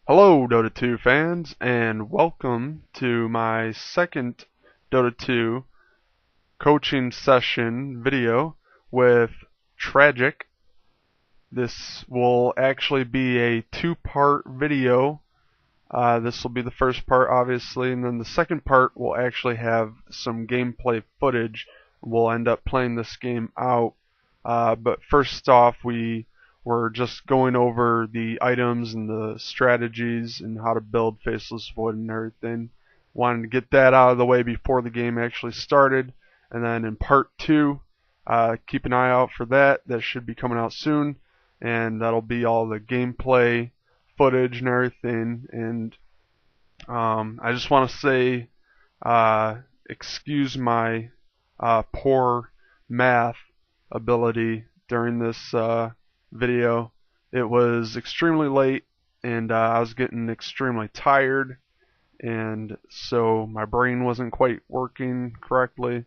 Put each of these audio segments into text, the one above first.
Hello, Dota 2 fans, and welcome to my second Dota 2 coaching session video with Tragic. This will actually be a two-part video. This will be the first part, obviously, and then the second part will actually have some gameplay footage. We'll end up playing this game out. But first off, we're just going over the items and the strategies and how to build Faceless Void and everything. Wanted to get that out of the way before the game actually started. And then in part two, keep an eye out for that. That should be coming out soon. And that'll be all the gameplay footage and everything. And I just want to say, excuse my poor math ability during this video. It was extremely late, and I was getting extremely tired, and so my brain wasn't quite working correctly.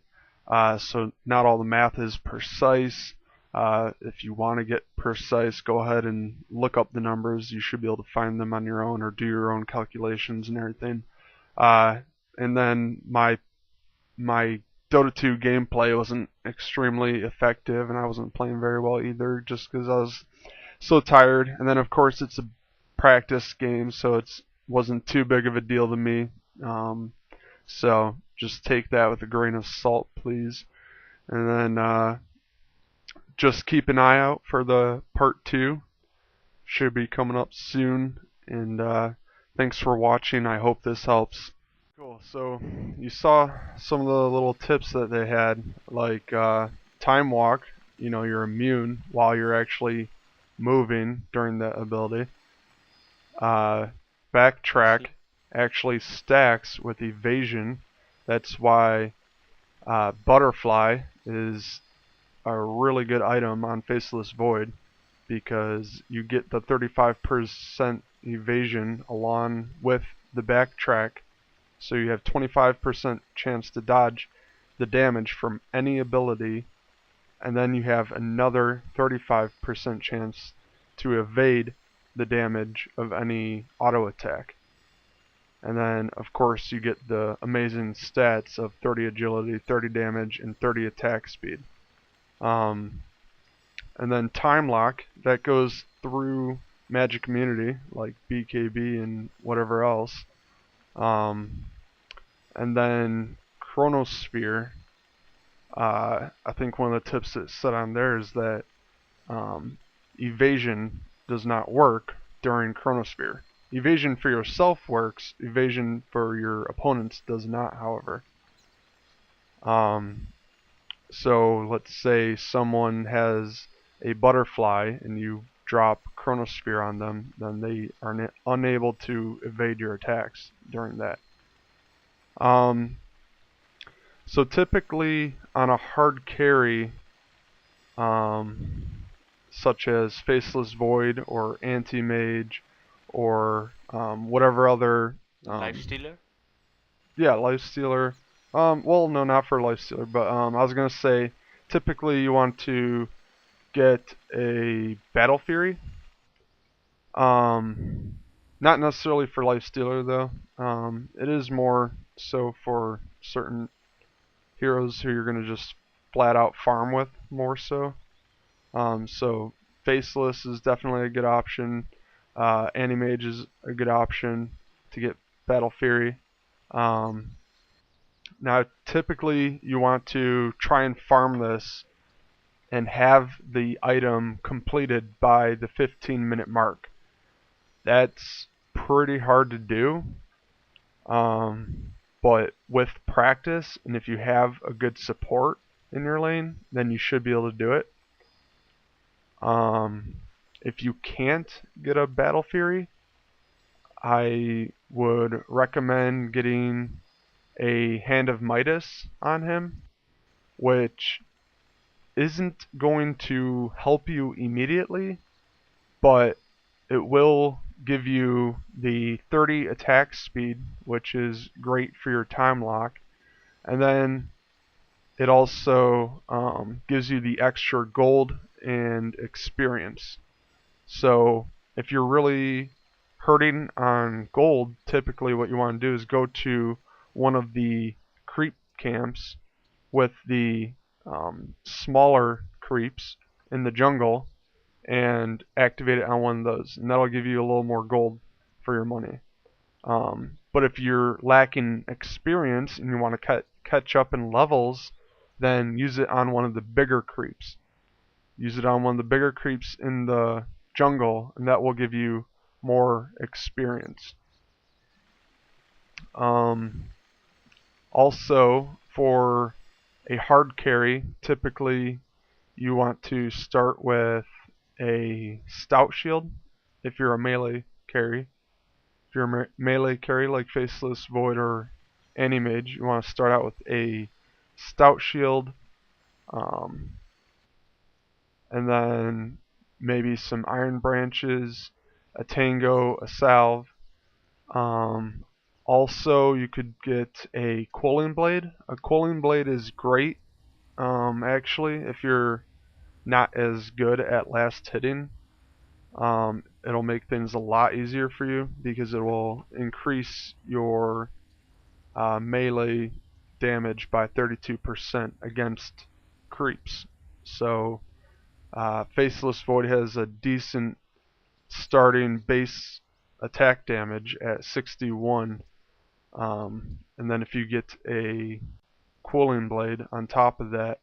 So not all the math is precise. If you want to get precise, go ahead and look up the numbers. You should be able to find them on your own or do your own calculations and everything. And then my Dota 2 gameplay wasn't extremely effective, and I wasn't playing very well either, just because I was so tired. And then of course it's a practice game, so it wasn't too big of a deal to me. So just take that with a grain of salt, please. And then just keep an eye out for the part 2. Should be coming up soon. And thanks for watching. I hope this helps. Cool. So you saw some of the little tips that they had, like time walk. You know, you're immune while you're actually moving during that ability. Backtrack actually stacks with evasion. That's why butterfly is a really good item on Faceless Void, because you get the 35% evasion along with the backtrack, so you have 25% chance to dodge the damage from any ability, and then you have another 35% chance to evade the damage of any auto attack. And then of course you get the amazing stats of 30 agility, 30 damage, and 30 attack speed. And then time lock, that goes through magic immunity like BKB and whatever else. And then chronosphere, I think one of the tips that's said on there is that evasion does not work during chronosphere. Evasion for yourself works, evasion for your opponents does not, however. So let's say someone has a butterfly and you drop chronosphere on them, then they are unable to evade your attacks during that. So typically on a hard carry, such as Faceless Void or Anti-Mage or whatever other... Life Stealer? Yeah, Lifestealer. Well, no, not for Lifestealer, but I was going to say, typically you want to get a Battle Fury. Not necessarily for Lifestealer, though. It is more so for certain heroes who you're going to just flat out farm with, more so. So Faceless is definitely a good option. Anti-Mage is a good option to get Battle Fury. Now, typically you want to try and farm this and have the item completed by the 15-minute mark. That's pretty hard to do, but with practice, and if you have a good support in your lane, then you should be able to do it. If you can't get a Battle Fury, I would recommend getting a Hand of Midas on him, which isn't going to help you immediately, but it will give you the 30 attack speed, which is great for your time lock, and then it also gives you the extra gold and experience. So if you're really hurting on gold, typically what you want to do is go to one of the creep camps with the smaller creeps in the jungle and activate it on one of those, and that'll give you a little more gold for your money. But if you're lacking experience and you want to catch up in levels, then use it on one of the bigger creeps. Use it on one of the bigger creeps in the jungle, and that will give you more experience. Also, for a hard carry, typically you want to start with a stout shield if you're a melee carry. If you're a melee carry like Faceless, Void, or Animage, you want to start out with a stout shield, and then maybe some iron branches, a tango, a salve. Also, you could get a cooling blade. A cooling blade is great, actually, if you're not as good at last hitting. It'll make things a lot easier for you because it will increase your melee damage by 32% against creeps. So Faceless Void has a decent starting base attack damage at 61, and then if you get a cooling blade on top of that,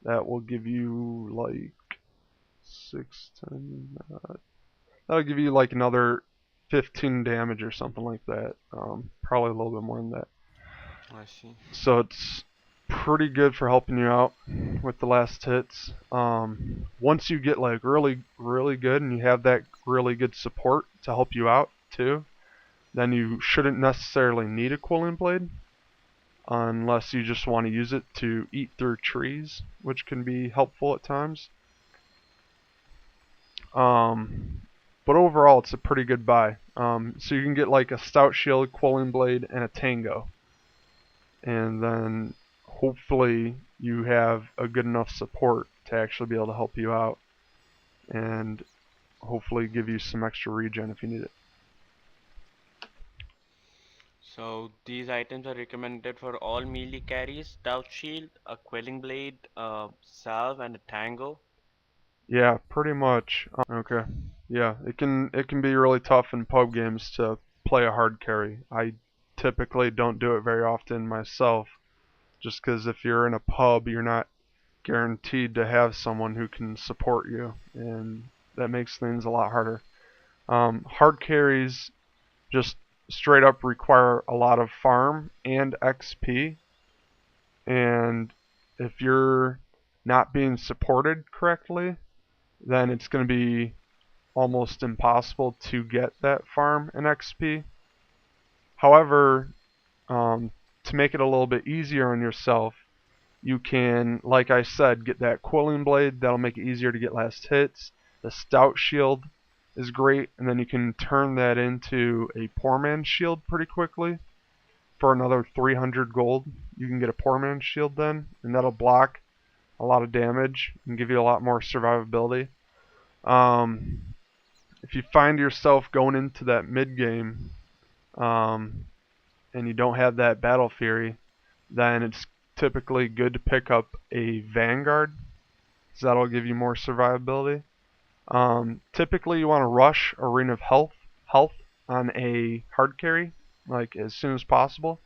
that will give you like 6, 10, that'll give you like another 15 damage or something like that. Probably a little bit more than that. I see. So it's pretty good for helping you out with the last hits. Once you get like really good and you have that really good support to help you out too, then you shouldn't necessarily need a cooling blade unless you just want to use it to eat through trees, which can be helpful at times. But overall, it's a pretty good buy. So you can get like a stout shield, cooling blade, and a tango, and then hopefully you have a good enough support to actually be able to help you out, and hopefully give you some extra regen if you need it. So these items are recommended for all melee carries: stout shield, a quelling blade, a salve, and a tango. Yeah, pretty much. Okay. Yeah, it can be really tough in pub games to play a hard carry. I typically don't do it very often myself, just because if you're in a pub, you're not guaranteed to have someone who can support you, and that makes things a lot harder. Hard carries just straight up require a lot of farm and XP, and if you're not being supported correctly, then it's going to be almost impossible to get that farm and XP. However, to make it a little bit easier on yourself, you can, like I said, get that cooling blade. That'll make it easier to get last hits. The stout shield is great, and then you can turn that into a poor man's shield pretty quickly. For another 300 gold, you can get a poor man's shield then, and that'll block a lot of damage and give you a lot more survivability. If you find yourself going into that mid game and you don't have that battle fury, then it's typically good to pick up a Vanguard, so that'll give you more survivability. Typically, you want to rush a ring of health on a hard carry, like as soon as possible.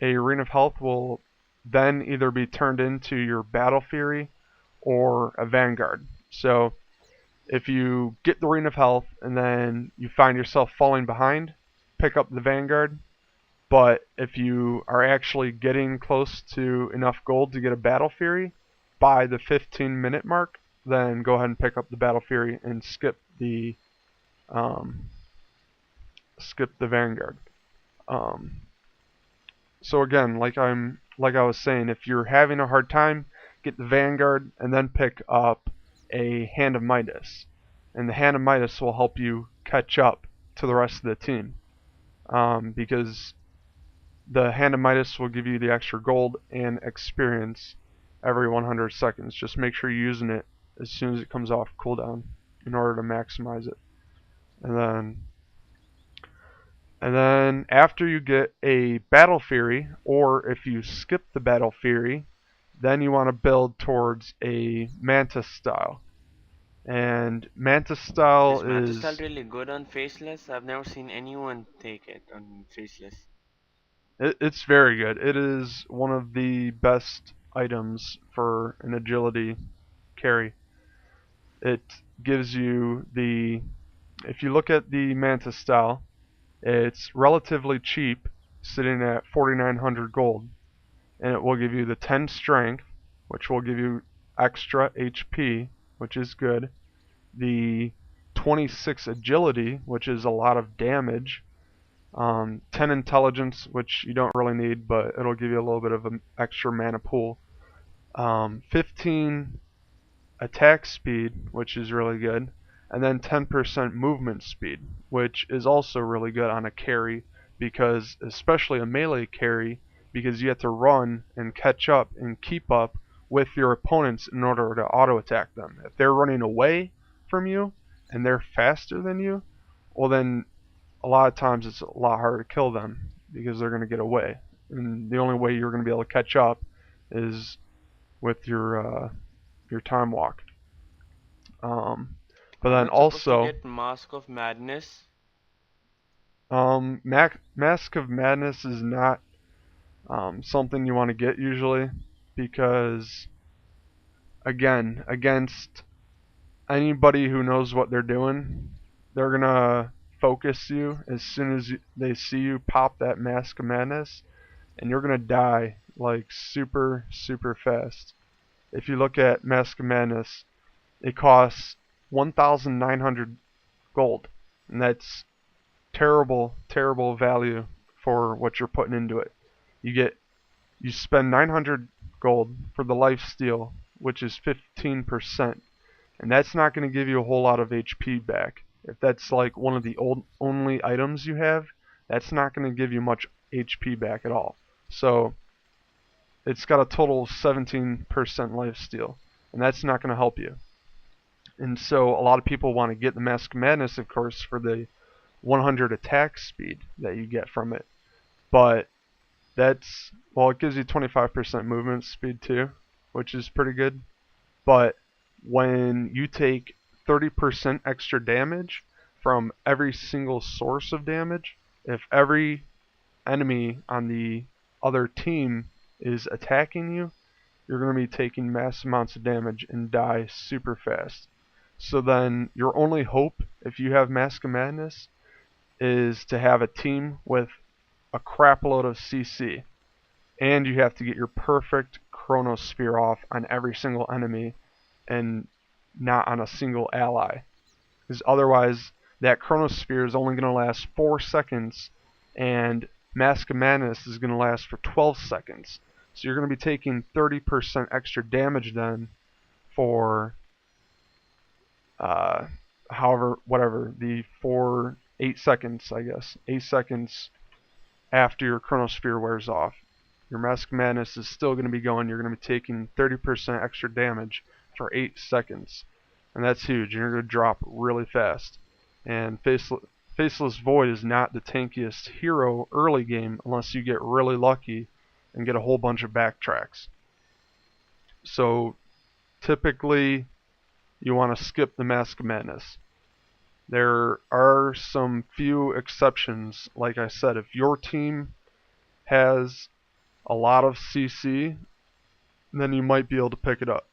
A ring of health will then either be turned into your battle fury or a Vanguard. So if you get the ring of health and then you find yourself falling behind, pick up the Vanguard. But if you are actually getting close to enough gold to get a Battle Fury by the 15-minute mark, then go ahead and pick up the Battle Fury and skip the Vanguard. So again, like I was saying, if you're having a hard time, get the Vanguard and then pick up a Hand of Midas, and the Hand of Midas will help you catch up to the rest of the team, because the Hand of Midas will give you the extra gold and experience every 100 seconds. Just make sure you're using it as soon as it comes off cooldown in order to maximize it. And then after you get a Battle Fury, or if you skip the Battle Fury, then you want to build towards a Mantis style. And Mantis style Is Mantis style is really good on faceless? I've never seen anyone take it on faceless. it's very good. It is one of the best items for an agility carry. It gives you the if you look at the Mantis style, it's relatively cheap, sitting at 4,900 gold, and it will give you the 10 strength, which will give you extra HP, which is good. The 26 agility, which is a lot of damage. 10 intelligence, which you don't really need, but it'll give you a little bit of an extra mana pool. 15 attack speed, which is really good, and then 10% movement speed, which is also really good on a carry because, especially a melee carry, because you have to run and catch up and keep up with your opponents in order to auto attack them. If they're running away from you and they're faster than you, well then a lot of times it's a lot harder to kill them because they're going to get away. And the only way you're going to be able to catch up is with your time walk. Um, but I'm then not supposed to also, get Mask of Madness. Mask of Madness is not something you want to get usually because, again, against anybody who knows what they're doing, they're gonna focus you as soon as they see you pop that Mask of Madness, and you're gonna die like super super fast. If you look at Mask of Madness, it costs 1,900 gold, and that's terrible, terrible value for what you're putting into it. You spend 900 gold for the life steal, which is 15%, and that's not going to give you a whole lot of HP back. If that's like one of the only items you have, that's not going to give you much HP back at all. So it's got a total of 17% life steal, and that's not going to help you. And so a lot of people want to get the Mask of Madness, of course, for the 100 attack speed that you get from it. But it gives you 25% movement speed too, which is pretty good. But when you take 30% extra damage from every single source of damage, if every enemy on the other team is attacking you, you're going to be taking mass amounts of damage and die super fast. So then your only hope if you have Mask of Madness is to have a team with a crap load of CC. And you have to get your perfect Chronosphere off on every single enemy and not on a single ally. Because otherwise, that Chronosphere is only going to last 4 seconds, and Mask of Madness is going to last for 12 seconds. So you're going to be taking 30% extra damage then for uh, whatever, the 8 seconds, I guess. 8 seconds after your Chronosphere wears off. Your Mask of Madness is still going to be going. You're going to be taking 30% extra damage for 8 seconds. And that's huge. You're going to drop really fast. And Faceless Void is not the tankiest hero early game unless you get really lucky and get a whole bunch of backtracks. So typically you want to skip the Mask of Madness. There are some few exceptions. Like I said, if your team has a lot of CC, then you might be able to pick it up.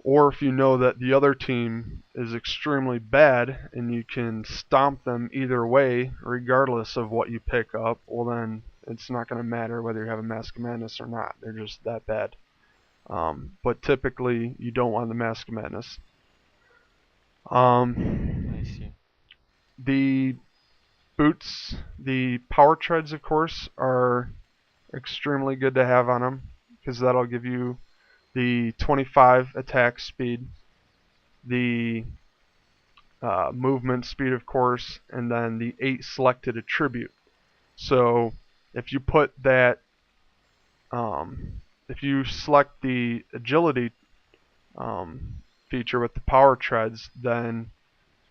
Or if you know that the other team is extremely bad and you can stomp them either way, regardless of what you pick up, well then it's not going to matter whether you have a Mask of Madness or not. They're just that bad. But typically, you don't want the Mask of Madness. I see. The boots, the power treads, of course, are extremely good to have on them because that'll give you the 25 attack speed, the movement speed, of course, and then the 8 selected attribute. So if you put that, if you select the agility feature with the power treads, then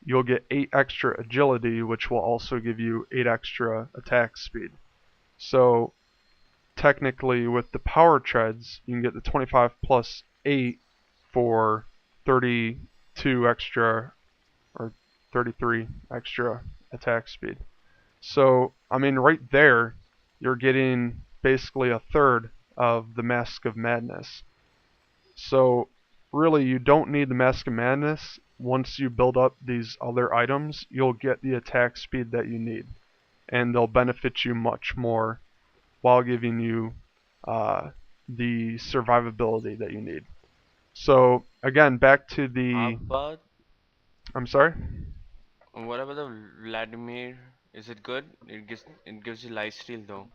you'll get 8 extra agility, which will also give you 8 extra attack speed. So technically with the power treads, you can get the 25 plus 8 for 32 extra or 33 extra attack speed. So, I mean, right there, you're getting basically a third of the Mask of Madness. So, really, you don't need the Mask of Madness. Once you build up these other items, you'll get the attack speed that you need. And they'll benefit you much more while giving you the survivability that you need. So, again, back to How the. about I'm sorry? what about the Vladimir? Is it good? It gives you lifesteal though.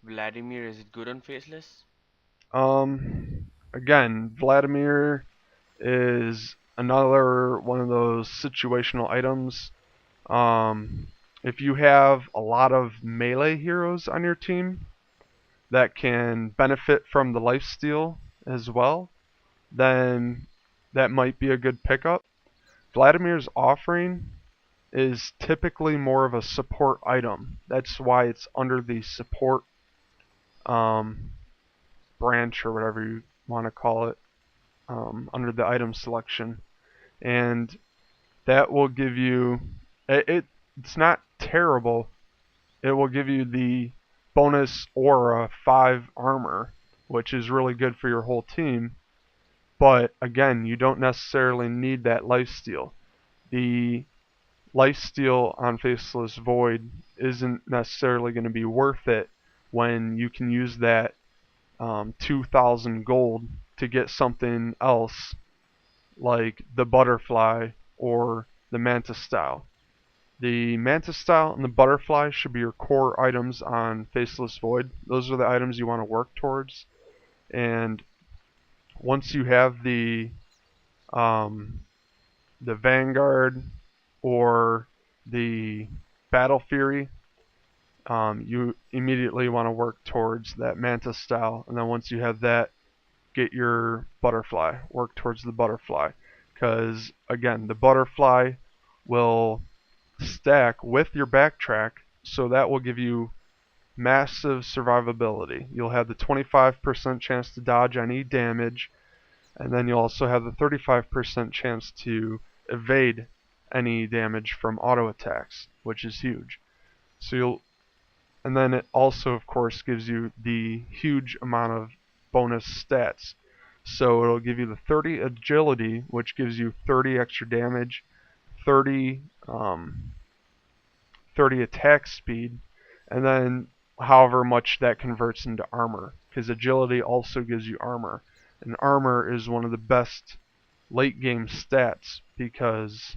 Vladimir, is it good on faceless? Again, Vladimir is another one of those situational items. If you have a lot of melee heroes on your team that can benefit from the lifesteal as well, then that might be a good pickup. Vladimir's offering is typically more of a support item. That's why it's under the support um, branch or whatever you want to call it, under the item selection. And that will give you it's not terrible. It will give you the bonus aura 5 armor, which is really good for your whole team. But again, you don't necessarily need that lifesteal. The lifesteal on Faceless Void isn't necessarily going to be worth it when you can use that 2,000 gold to get something else like the butterfly or the mantis style. The mantis style and the butterfly should be your core items on Faceless Void. Those are the items you want to work towards. And once you have um, the Vanguard or the Battle Fury, you immediately want to work towards that mantis style. And then once you have that, get your butterfly. Work towards the butterfly. Because, again, the butterfly will stack with your backtrack, so that will give you massive survivability. You'll have the 25% chance to dodge any damage, and then you'll also have the 35% chance to evade any damage from auto attacks, which is huge. And then it also, of course, gives you the huge amount of bonus stats. So it'll give you the 30 agility, which gives you 30 extra damage, 30 30 attack speed, and then however much that converts into armor, because agility also gives you armor. And armor is one of the best late game stats because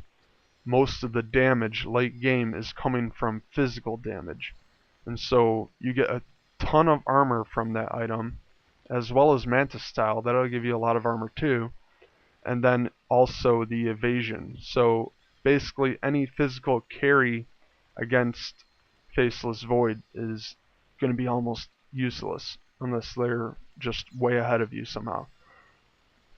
most of the damage late game is coming from physical damage. And so you get a ton of armor from that item, as well as Mantis style. That'll give you a lot of armor too. And then also the evasion. So basically any physical carry against Faceless Void is going to be almost useless unless they're just way ahead of you somehow.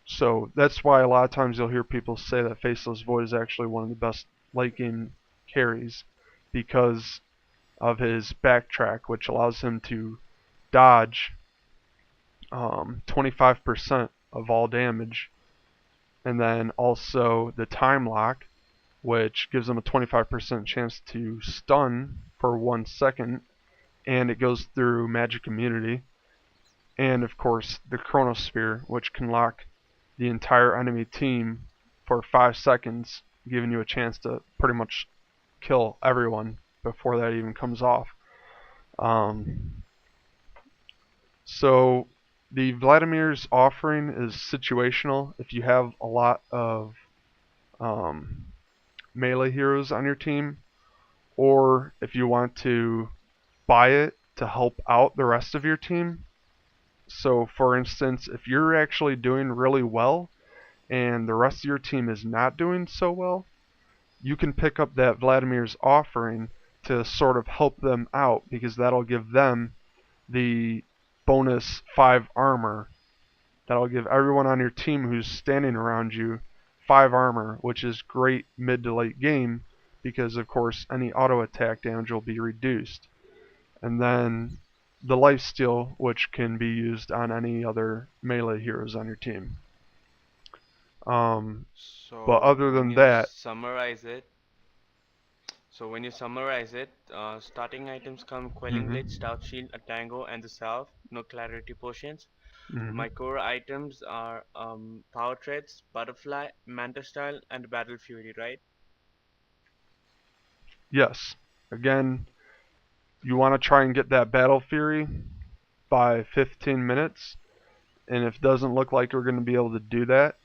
So that's why a lot of times you'll hear people say that Faceless Void is actually one of the best late game carries because of his backtrack, which allows him to dodge 25% of all damage, and then also the time lock, which gives him a 25% chance to stun for 1 second, and it goes through magic immunity, and of course the chronosphere, which can lock the entire enemy team for 5 seconds, giving you a chance to pretty much kill everyone before that even comes off. So the Vladimir's offering is situational. If you have a lot of melee heroes on your team, or if you want to buy it to help out the rest of your team. So for instance, if you're actually doing really well and the rest of your team is not doing so well, you can pick up that Vladimir's offering to sort of help them out, because that'll give them the bonus 5 armor That'll give everyone on your team who's standing around you 5 armor, which is great mid to late game because of course any auto attack damage will be reduced. And then the lifesteal, which can be used on any other melee heroes on your team. But So other than that, when you summarize it, starting items come Quelling mhm, Blade, Stout Shield, a Tango, and the Salve. No clarity potions. mhm, My core items are Power Treads, Butterfly, Manta Style, and Battle Fury, right? yes. Again, you want to try and get that Battle Fury by 15 minutes, and if it doesn't look like we're going to be able to do that,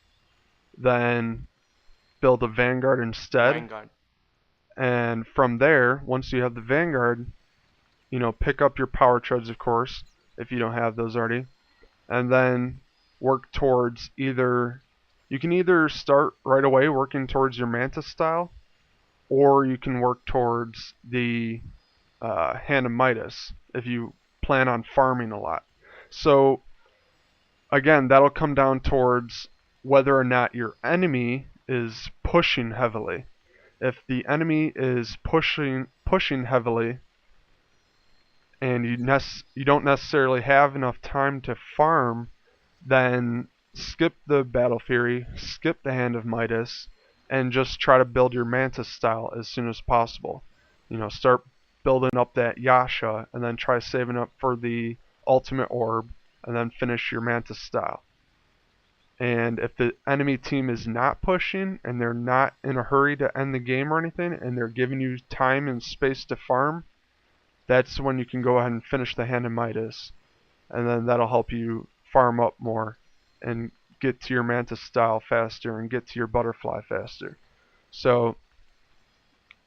then build a Vanguard instead. Vanguard. And from there, once you have the Vanguard, pick up your Power Treads, of course, if you don't have those already, and then work towards you can either start right away working towards your Manta style, or you can work towards the Hand of Midas if you plan on farming a lot. So again, that'll come down towards whether or not your enemy is pushing heavily. If the enemy is pushing heavily and you don't necessarily have enough time to farm, then skip the Battle Fury, skip the Hand of Midas, and just try to build your Mantis style as soon as possible. Start building up that Yasha, and then try saving up for the Ultimate Orb, and then finish your Mantis style. And if the enemy team is not pushing, and they're not in a hurry to end the game or anything, and they're giving you time and space to farm, that's when you can go ahead and finish the Hand of Midas, and then that'll help you farm up more and get to your Mantis style faster and get to your Butterfly faster. So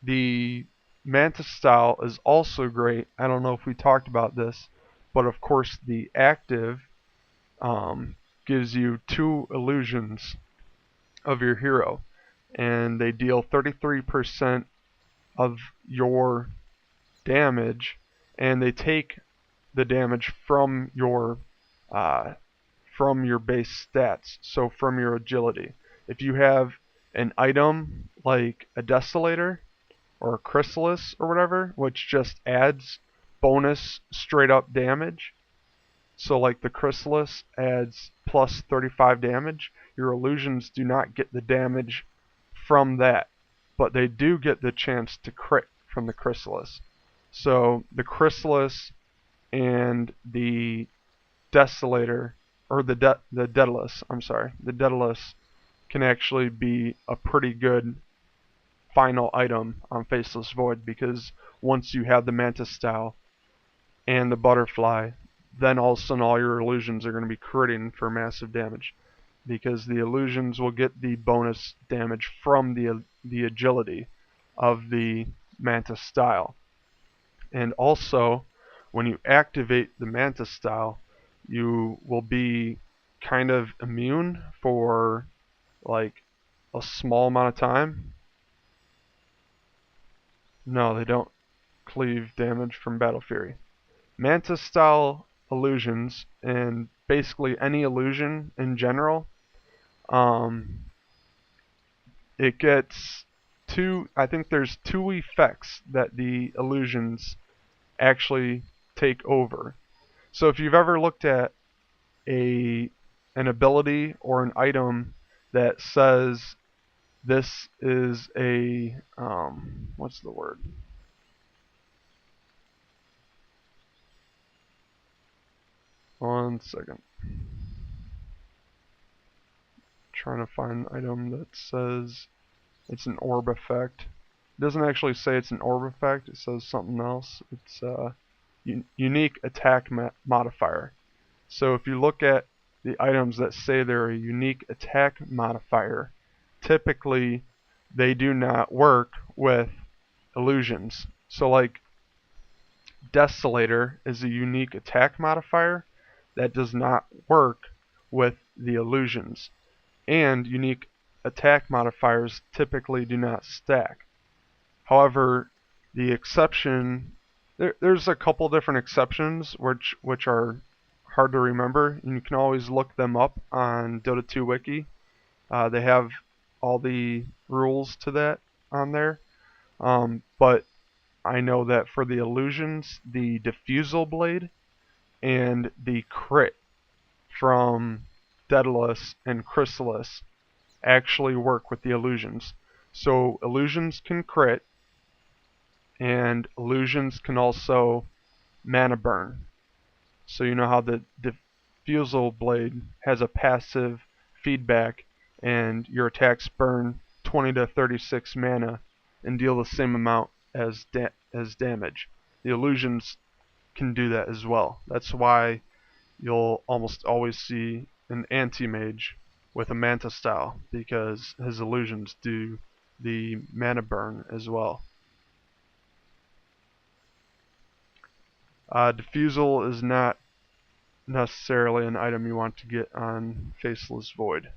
the Mantis style is also great. I don't know if we talked about this, but of course the active gives you 2 illusions of your hero, and they deal 33% of your damage, and they take the damage uh, from your base stats, so from your agility. If you have an item like a Desolator or a Chrysalis or whatever, which just adds bonus straight up damage, so like the Chrysalis adds plus 35 damage, your illusions do not get the damage from that, but they do get the chance to crit from the Chrysalis. So the Chrysalis and the Desolator, or the Daedalus, I'm sorry, the Daedalus can actually be a pretty good final item on Faceless Void, because once you have the Mantis style and the Butterfly, then all of a sudden all your illusions are going to be critting for massive damage, because the illusions will get the bonus damage from the agility of the Mantis style. And also, when you activate the Mantis style, you will be kind of immune for like a small amount of time. No, they don't cleave damage from Battle Fury. Mantis style illusions, and basically any illusion in general, um, it gets I think there's 2 effects that the illusions actually take over. So if you've ever looked at an ability or an item that says this is a what's the word? One second. Trying to find an item that says it's an orb effect. It doesn't actually say it's an orb effect. It says something else. It's a unique attack modifier. So if you look at the items that say they're a unique attack modifier, typically they do not work with illusions. So like Desolator is a unique attack modifier that does not work with the illusions. And unique attack modifiers typically do not stack. However, the exception there's a couple different exceptions which are hard to remember, and you can always look them up on Dota 2 Wiki. They have all the rules to that on there. But I know that for the illusions, the Diffusal Blade and the crit from Daedalus and Chrysalis actually work with the illusions. So illusions can crit, and illusions can also mana burn. So you know how the Diffusal Blade has a passive feedback, and your attacks burn 20 to 36 mana and deal the same amount as damage. The illusions can do that as well. That's why you'll almost always see an anti-mage with a Manta style, because his illusions do the mana burn as well. Diffusal is not necessarily an item you want to get on Faceless Void.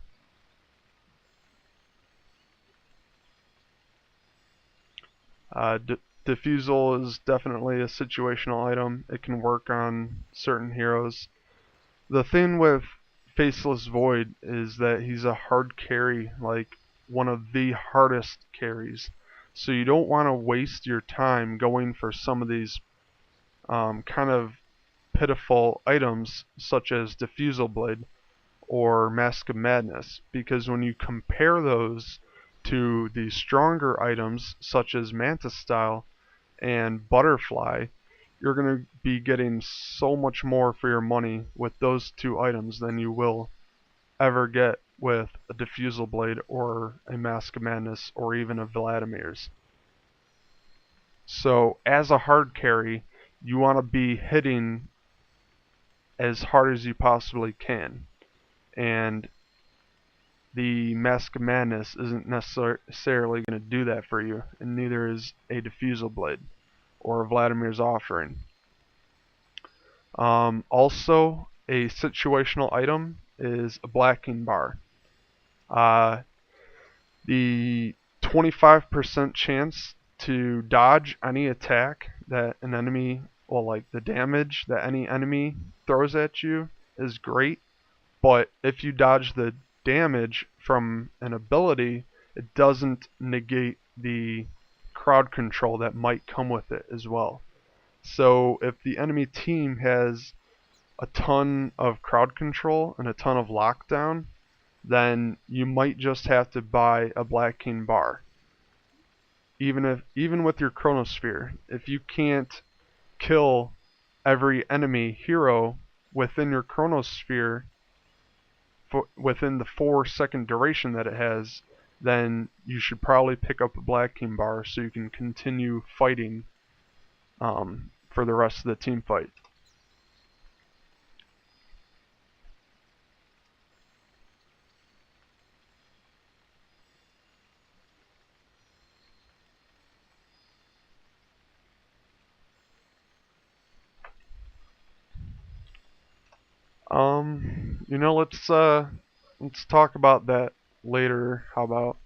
Diffusal is definitely a situational item. It can work on certain heroes. The thing with Faceless Void is that he's a hard carry, like one of the hardest carries. So you don't want to waste your time going for some of these kind of pitiful items such as Diffusal Blade or Mask of Madness, because when you compare those to the stronger items such as Mantis Style and Butterfly, you're going to be getting so much more for your money with those two items than you will ever get with a Diffusal Blade or a Mask of Madness or even a Vladimir's. So as a hard carry, you want to be hitting as hard as you possibly can. And the Mask of Madness isn't necessarily going to do that for you, and neither is a Diffusal Blade or Vladimir's Offering. Also, a situational item is a Blacking Bar. The 25% chance to dodge any attack that an enemy, well, like the damage that any enemy throws at you, is great. But if you dodge the damage from an ability, it doesn't negate the crowd control that might come with it as well. So if the enemy team has a ton of crowd control and a ton of lockdown, then you might just have to buy a Black King bar. Even with your Chronosphere, if you can't kill every enemy hero within your Chronosphere within the 4-second duration that it has, then you should probably pick up a Black King bar so you can continue fighting for the rest of the team fight. Let's talk about that later. How about?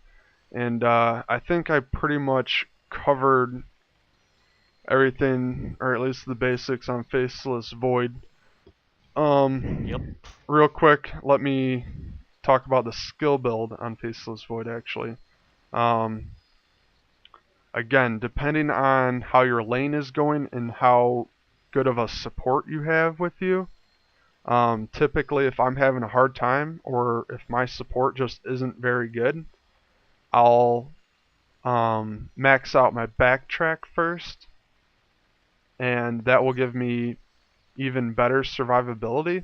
And I think I pretty much covered everything, or at least the basics on Faceless Void. Yep. Real quick, let me talk about the skill build on Faceless Void actually. Um, Again, depending on how your lane is going and how good of a support you have with you, typically if I'm having a hard time or if my support just isn't very good, I'll max out my backtrack first, and that will give me even better survivability.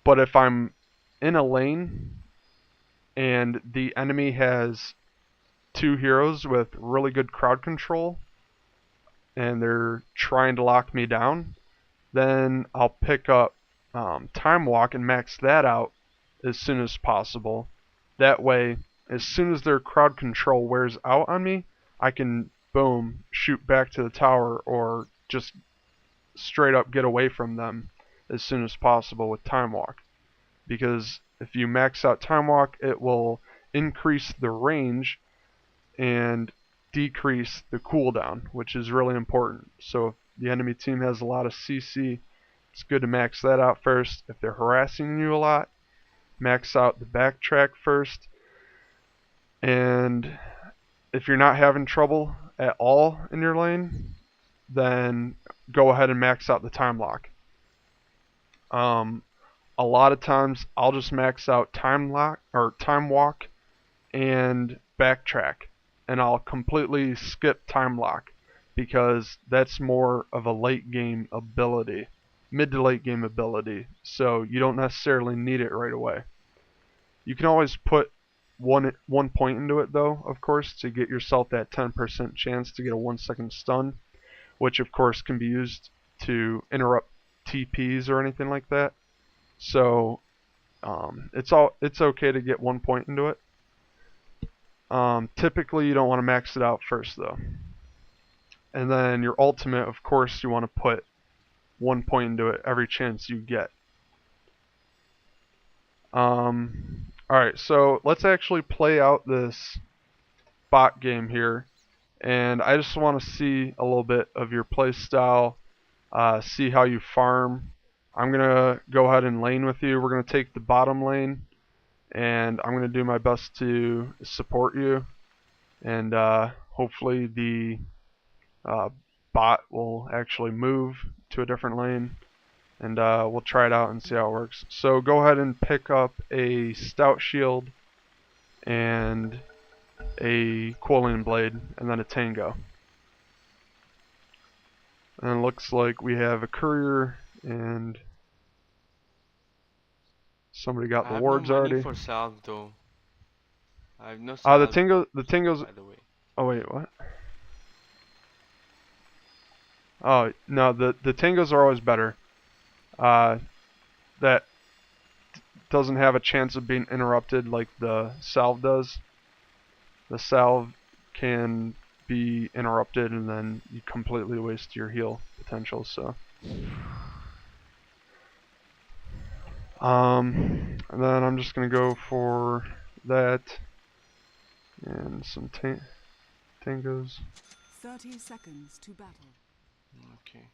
But if I'm in a lane and the enemy has two heroes with really good crowd control and they're trying to lock me down, then I'll pick up Time Walk and max that out as soon as possible. That way, as soon as their crowd control wears out on me, I can, boom, shoot back to the tower or just straight up get away from them as soon as possible with Time Walk. Because if you max out Time Walk, it will increase the range and decrease the cooldown, which is really important. So if the enemy team has a lot of CC, it's good to max that out first. If they're harassing you a lot, max out the backtrack first. And if you're not having trouble at all in your lane, then go ahead and max out the time lock. A lot of times I'll just max out time lock or time walk and backtrack, and I'll completely skip time lock because that's more of a late game ability, mid to late game ability, so you don't necessarily need it right away. You can always put one point into it though, of course, to get yourself that 10% chance to get a 1 second stun, which of course can be used to interrupt TPs or anything like that. So it's okay to get 1 point into it. Typically you don't want to max it out first though. And then your ultimate, of course, you want to put 1 point into it every chance you get. Alright, so let's actually play out this bot game here. And I just want to see a little bit of your play style, see how you farm. I'm going to go ahead and lane with you. We're going to take the bottom lane, and I'm going to do my best to support you. And hopefully the bot will actually move to a different lane, and we'll try it out and see how it works. So go ahead and pick up a stout shield and a Quillian blade, and then a tango. And it looks like we have a courier and somebody got I the have no wards money already. for salve though. I have no The salve, tango's. by the way. Oh wait, what? Oh no, the tangos are always better. That doesn't have a chance of being interrupted like the salve does. The salve can be interrupted and then you completely waste your heal potential. So, and then I'm just gonna go for that and some tangos. 30 seconds to battle. Okay.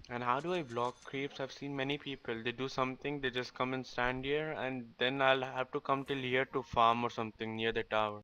And how do I block creeps? I've seen many people. They do something, they just come and stand here, and then I'll have to come till here to farm or something near the tower.